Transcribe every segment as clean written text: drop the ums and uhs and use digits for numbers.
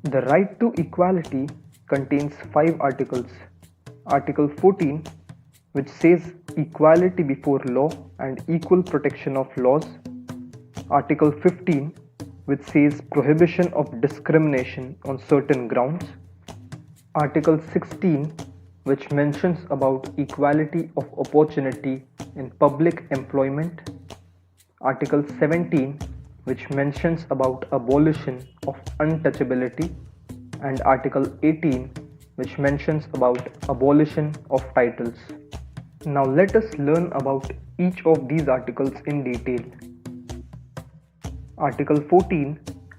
The right to equality contains 5 articles. Article 14, which says equality before law and equal protection of laws. Article 15, which says prohibition of discrimination on certain grounds. Article 16, which mentions about equality of opportunity in public employment. Article 17, which mentions about abolition of untouchability, and Article 18, which mentions about abolition of titles. Now let us learn about each of these articles in detail. Article 14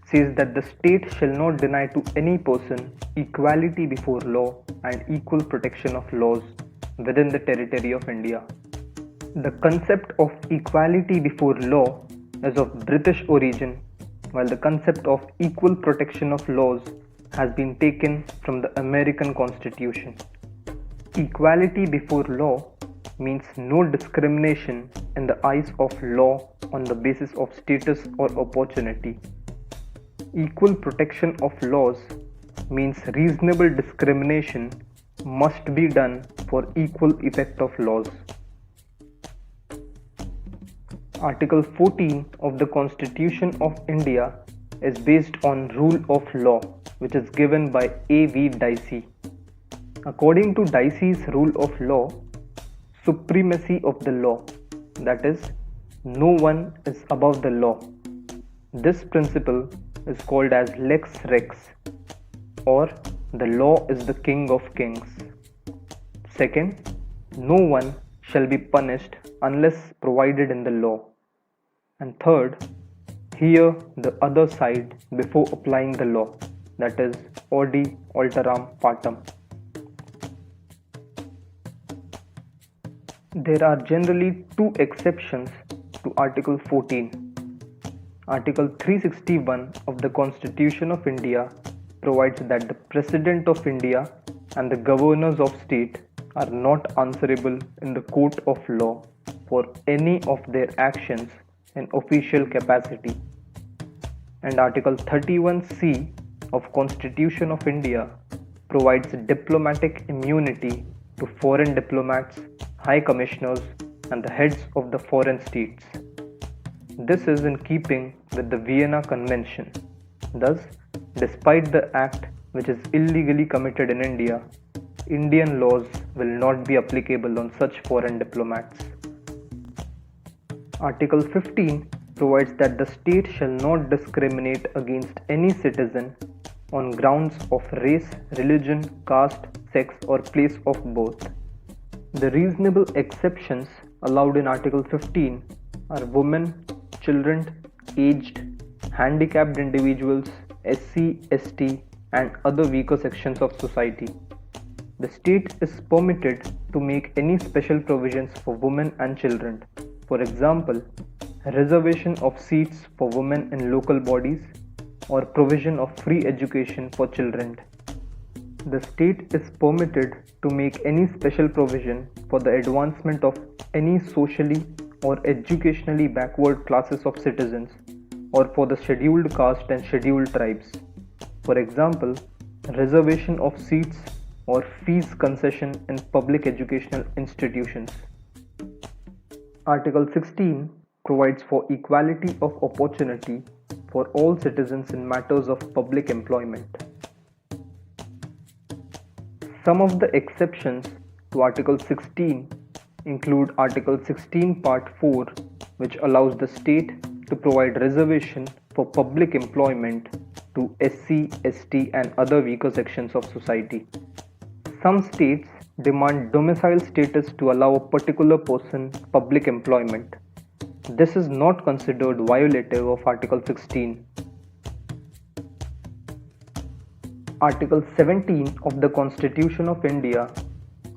says that the state shall not deny to any person equality before law and equal protection of laws within the territory of India. The concept of equality before law is of British origin, while the concept of equal protection of laws has been taken from the American Constitution. Equality before law means no discrimination in the eyes of law on the basis of status or opportunity. Equal protection of laws means reasonable discrimination must be done for equal effect of laws. Article 14 of the Constitution of India is based on rule of law, which is given by A.V. Dicey. According to Dicey's rule of law, supremacy of the law, that is, no one is above the law. This principle is called as lex rex, or the law is the king of kings. Second, no one shall be punished unless provided in the law. And third, hear the other side before applying the law, that is, audi alteram partem. There are generally two exceptions to Article 14. Article 361 of the Constitution of India provides that the President of India and the governors of state are not answerable in the court of law for any of their actions in official capacity. And Article 31C of Constitution of India provides diplomatic immunity to foreign diplomats, high commissioners, and the heads of the foreign states. This is in keeping with the Vienna Convention. Thus, despite the act which is illegally committed in India, Indian laws will not be applicable on such foreign diplomats. Article 15 provides that the state shall not discriminate against any citizen on grounds of race, religion, caste, sex, or place of birth. The reasonable exceptions allowed in Article 15 are women, children, aged, handicapped individuals, SC, ST, and other weaker sections of society. The state is permitted to make any special provisions for women and children. For example, reservation of seats for women in local bodies or provision of free education for children. The state is permitted to make any special provision for the advancement of any socially or educationally backward classes of citizens or for the scheduled caste and scheduled tribes. For example, reservation of seats or fees concession in public educational institutions. Article 16 provides for equality of opportunity for all citizens in matters of public employment. Some of the exceptions to Article 16 include Article 16 Part 4, which allows the state to provide reservation for public employment to SC, ST, and other weaker sections of society. Some states demand domicile status to allow a particular person public employment. This is not considered violative of Article 16. Article 17 of the Constitution of India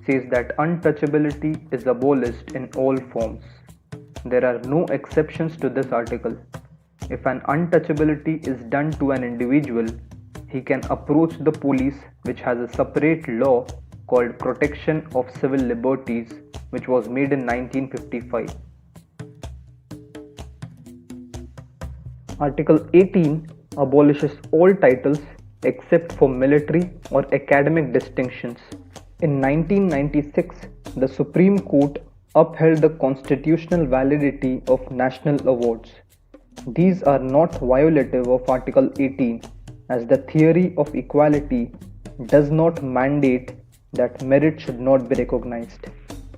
says that untouchability is abolished in all forms. There are no exceptions to this article. If an untouchability is done to an individual, he can approach the police, which has a separate law called Protection of Civil Liberties, which was made in 1955. Article 18 abolishes all titles except for military or academic distinctions. In 1996, the Supreme Court upheld the constitutional validity of national awards. These are not violative of Article 18, as the theory of equality does not mandate that merit should not be recognized.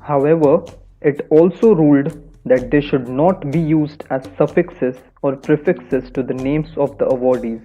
However, it also ruled that they should not be used as suffixes or prefixes to the names of the awardees.